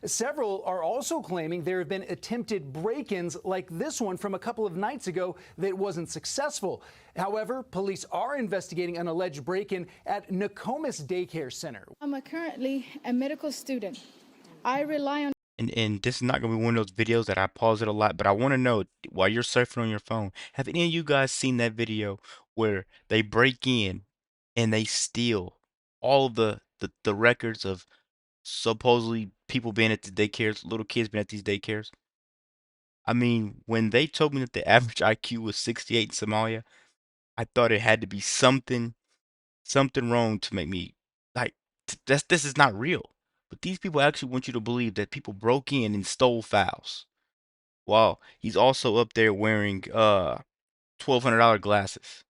Several are also claiming there have been attempted break-ins like this one from a couple of nights ago that wasn't successful. However, police are investigating an alleged break-in at Nokomis Daycare Center. I'm currently a medical student. I rely on And this is not gonna be one of those videos that I pause it a lot, but I want to know while you're surfing on your phone, have any of you guys seen that video where they break in and they steal all of the records of supposedly people being at the daycares, little kids being at these daycares? I mean, when they told me that the average IQ was 68 in Somalia, I thought it had to be something wrong to make me like this is not real. But these people actually want you to believe that people broke in and stole files. While he's also up there wearing $1,200 glasses.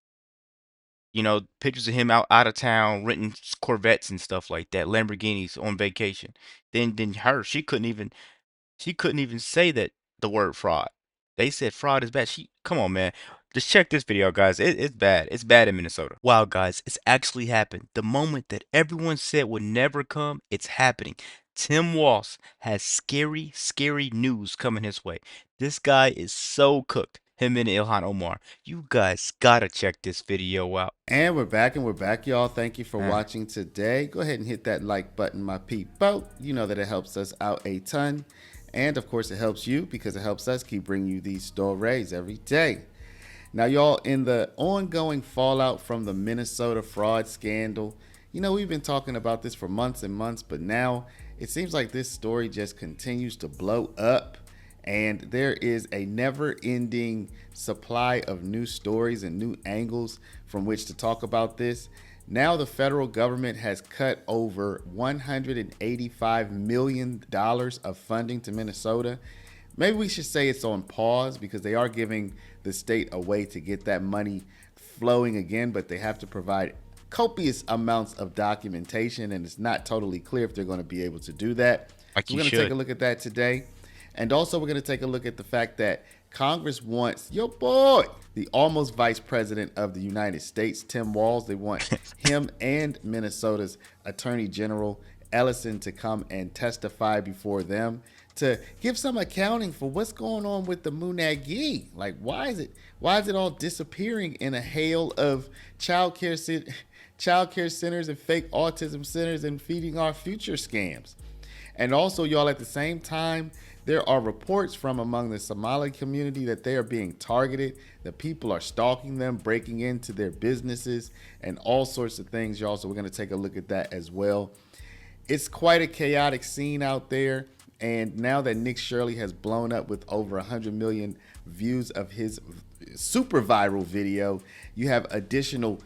You know, pictures of him out of town renting Corvettes and stuff like that, Lamborghinis on vacation. Then her, she couldn't even say that the word fraud. They said fraud is bad. Come on, man. Just check this video, guys. It's bad. It's bad in Minnesota. Wow, guys, it's actually happened. The moment that everyone said would never come, it's happening. Tim Walz has scary, scary news coming his way. This guy is so cooked. Him and Ilhan Omar. You guys gotta check this video out. And we're back, y'all. Thank you for watching today. Go ahead and hit that like button, my peepo. You know that it helps us out a ton. And of course, it helps you because it helps us keep bringing you these stories every day. Now, y'all, in the ongoing fallout from the Minnesota fraud scandal, you know, we've been talking about this for months and months, but now it seems like this story just continues to blow up. And there is a never-ending supply of new stories and new angles from which to talk about this. Now the federal government has cut over $185 million of funding to Minnesota. Maybe we should say it's on pause because they are giving the state a way to get that money flowing again, but they have to provide copious amounts of documentation, and it's not totally clear if they're going to be able to do that. Like So we're going to take a look at that today. And also we're going to take a look at the fact that Congress wants your boy, the almost vice president of the United States, Tim Walz. They want him and Minnesota's Attorney General Ellison to come and testify before them to give some accounting for what's going on with the Munagi. Like, why is it all disappearing in a hail of childcare centers and fake autism centers and feeding our future scams? And also, y'all, at the same time, there are reports from among the Somali community that they are being targeted, that people are stalking them, breaking into their businesses, and all sorts of things, y'all. So we're going to take a look at that as well. It's quite a chaotic scene out there. And now that Nick Shirley has blown up with over 100 million views of his super viral video, you have additional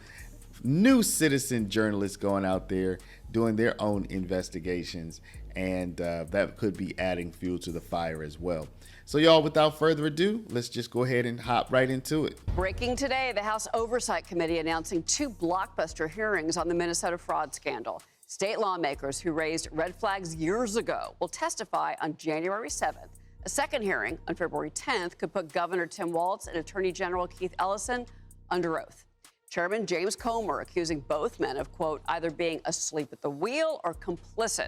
new citizen journalists going out there doing their own investigations. And that could be adding fuel to the fire as well. So, y'all, without further ado, let's just go ahead and hop right into it. Breaking today, the House Oversight Committee announcing 2 blockbuster hearings on the Minnesota fraud scandal. State lawmakers who raised red flags years ago will testify on January 7th. A second hearing on February 10th could put Governor Tim Walz and Attorney General Keith Ellison under oath. Chairman James Comer accusing both men of, quote, either being asleep at the wheel or complicit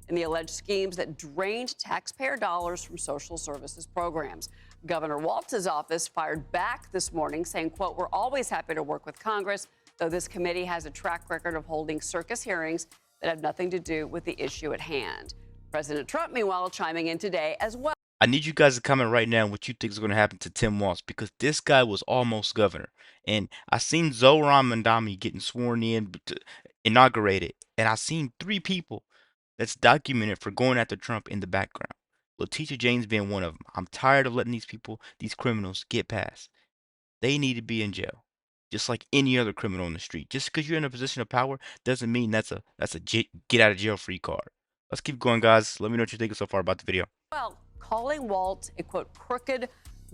in the alleged schemes that drained taxpayer dollars from social services programs. Governor Walz's office fired back this morning saying, quote, we're always happy to work with Congress, though this committee has a track record of holding circus hearings that have nothing to do with the issue at hand. President Trump, meanwhile, chiming in today as well. I need you guys to comment right now what you think is going to happen to Tim Walz, because this guy was almost governor. And I seen Zohran Mandami getting sworn in, inaugurated, and I seen 3 people that's documented for going after Trump in the background. Letitia James being one of them. I'm tired of letting these people, these criminals, get past. They need to be in jail, just like any other criminal on the street. Just because you're in a position of power doesn't mean that's a get out of jail free card. Let's keep going, guys. Let me know what you're thinking so far about the video. Well, calling Walz a, quote, crooked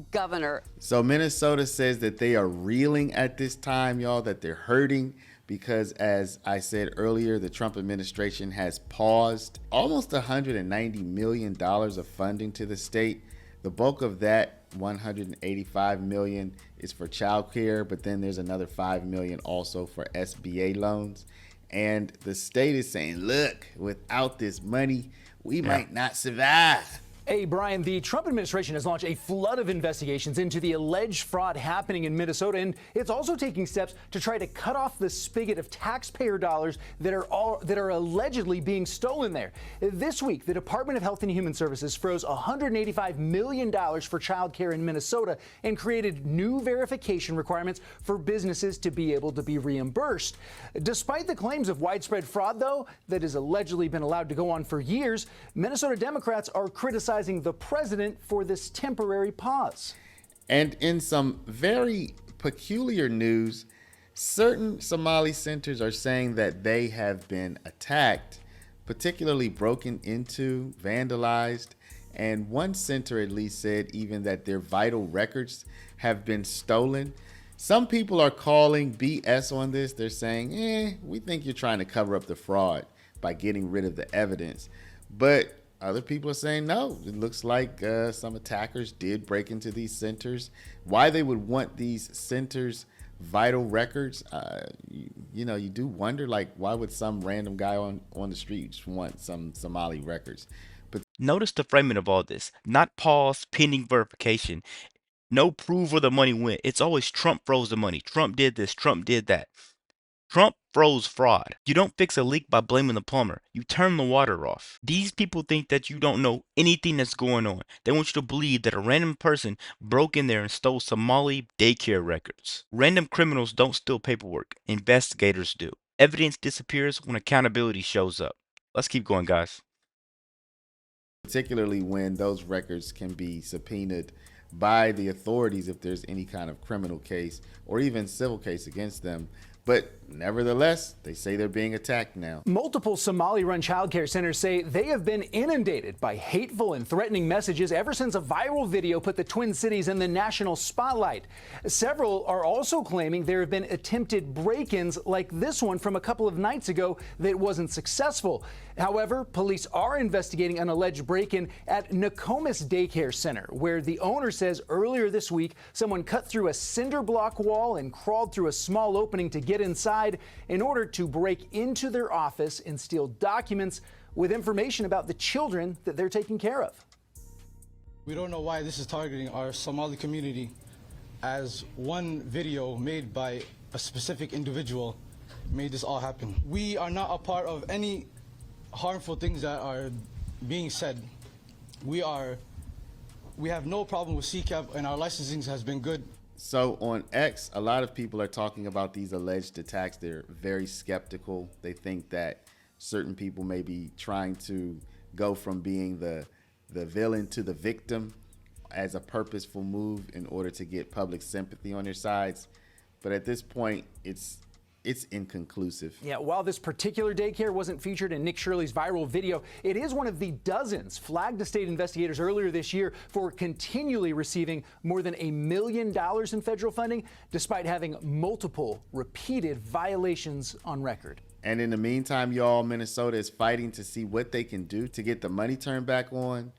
governor. So Minnesota says that they are reeling at this time, y'all, that they're hurting because, as I said earlier, the Trump administration has paused almost $190 million of funding to the state. The bulk of that, $185 million, is for childcare, but then there's another $5 million also for SBA loans. And the state is saying, look, without this money, we might not survive. Hey, Brian, the Trump administration has launched a flood of investigations into the alleged fraud happening in Minnesota, and it's also taking steps to try to cut off the spigot of taxpayer dollars that are allegedly being stolen there. This week, the Department of Health and Human Services froze $185 million for childcare in Minnesota and created new verification requirements for businesses to be able to be reimbursed. Despite the claims of widespread fraud, though, that has allegedly been allowed to go on for years, Minnesota Democrats are criticizing the president for this temporary pause. And in some very peculiar news, certain Somali centers are saying that they have been attacked, particularly broken into, vandalized, and one center at least said even that their vital records have been stolen. Some people are calling BS on this. They're saying, we think you're trying to cover up the fraud by getting rid of the evidence. But other people are saying, no, it looks like some attackers did break into these centers. Why they would want these centers' vital records, you do wonder, like, why would some random guy on the street just want some Somali records? But Notice the framing of all this. Not pause, pending verification. No prove where the money went. It's always Trump froze the money. Trump did this. Trump did that. Trump froze fraud. You don't fix a leak by blaming the plumber. You turn the water off. These people think that you don't know anything that's going on. They want you to believe that a random person broke in there and stole Somali daycare records. Random criminals don't steal paperwork. Investigators do. Evidence disappears when accountability shows up. Let's keep going, guys. particularly when those records can be subpoenaed by the authorities if there's any kind of criminal case or even civil case against them. But nevertheless, they say they're being attacked now. Multiple Somali-run childcare centers say they have been inundated by hateful and threatening messages ever since a viral video put the Twin Cities in the national spotlight. Several are also claiming there have been attempted break-ins like this one from a couple of nights ago that wasn't successful. However, police are investigating an alleged break-in at Nokomis Daycare Center, where the owner says earlier this week someone cut through a cinder block wall and crawled through a small opening to get inside in order to break into their office and steal documents with information about the children that they're taking care of. We don't know why this is targeting our Somali community, as one video made by a specific individual made this all happen. We are not a part of any harmful things that are being said. We have no problem with CCAP, and our licensing has been good. So on X, a lot of people are talking about these alleged attacks. They're very skeptical. They think that certain people may be trying to go from being the villain to the victim as a purposeful move in order to get public sympathy on their sides. But at this point, it's inconclusive. Yeah, while this particular daycare wasn't featured in Nick Shirley's viral video, it is one of the dozens flagged to state investigators earlier this year for continually receiving more than $1 million in federal funding, despite having multiple repeated violations on record. And in the meantime, y'all, Minnesota is fighting to see what they can do to get the money turned back on.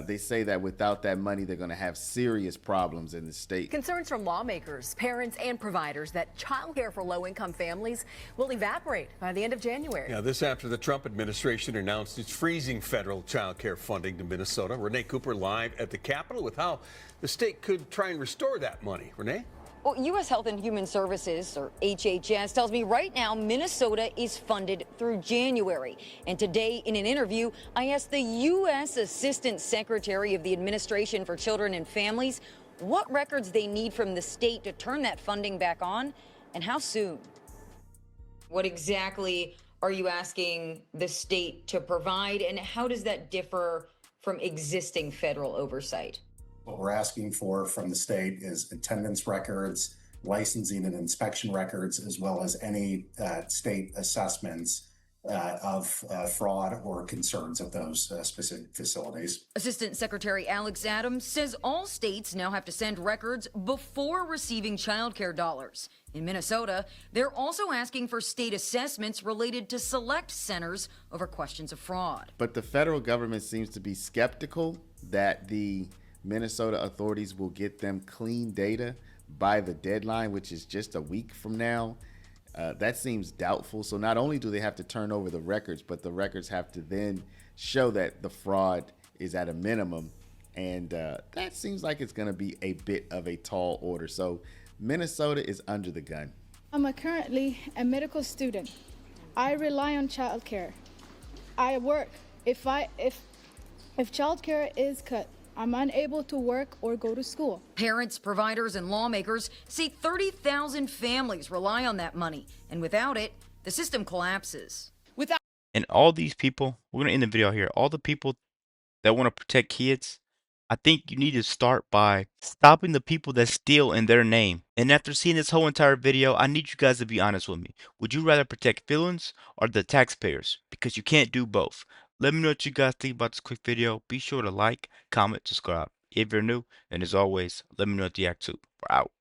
They say that without that money, they're going to have serious problems in the state. Concerns from lawmakers, parents, and providers that childcare for low-income families will evaporate by the end of January. Yeah, this after the Trump administration announced it's freezing federal childcare funding to Minnesota. Renee Cooper live at the Capitol with how the state could try and restore that money. Renee? Well, U.S. Health and Human Services, or HHS, tells me right now Minnesota is funded through January. And today, in an interview, I asked the U.S. Assistant Secretary of the Administration for Children and Families what records they need from the state to turn that funding back on, and how soon. What exactly are you asking the state to provide, and how does that differ from existing federal oversight? What we're asking for from the state is attendance records, licensing and inspection records, as well as any state assessments of fraud or concerns of those specific facilities. Assistant Secretary Alex Adams says all states now have to send records before receiving child care dollars. In Minnesota, they're also asking for state assessments related to select centers over questions of fraud. But the federal government seems to be skeptical that the Minnesota authorities will get them clean data by the deadline, which is just a week from now. That seems doubtful. So not only do they have to turn over the records, but the records have to then show that the fraud is at a minimum. And that seems like it's going to be a bit of a tall order. So Minnesota is under the gun. I'm currently a medical student. I rely on childcare. I work. If childcare is cut, I'm unable to work or go to school. Parents, providers, and lawmakers say 30,000 families rely on that money, and without it, the system collapses. And all these people, we're going to end the video here. All the people that want to protect kids, I think you need to start by stopping the people that steal in their name. And after seeing this whole entire video, I need you guys to be honest with me. Would you rather protect felons or the taxpayers? Because you can't do both. Let me know what you guys think about this quick video. Be sure to like, comment, subscribe if you're new. And as always, let me know what you act to. We're out.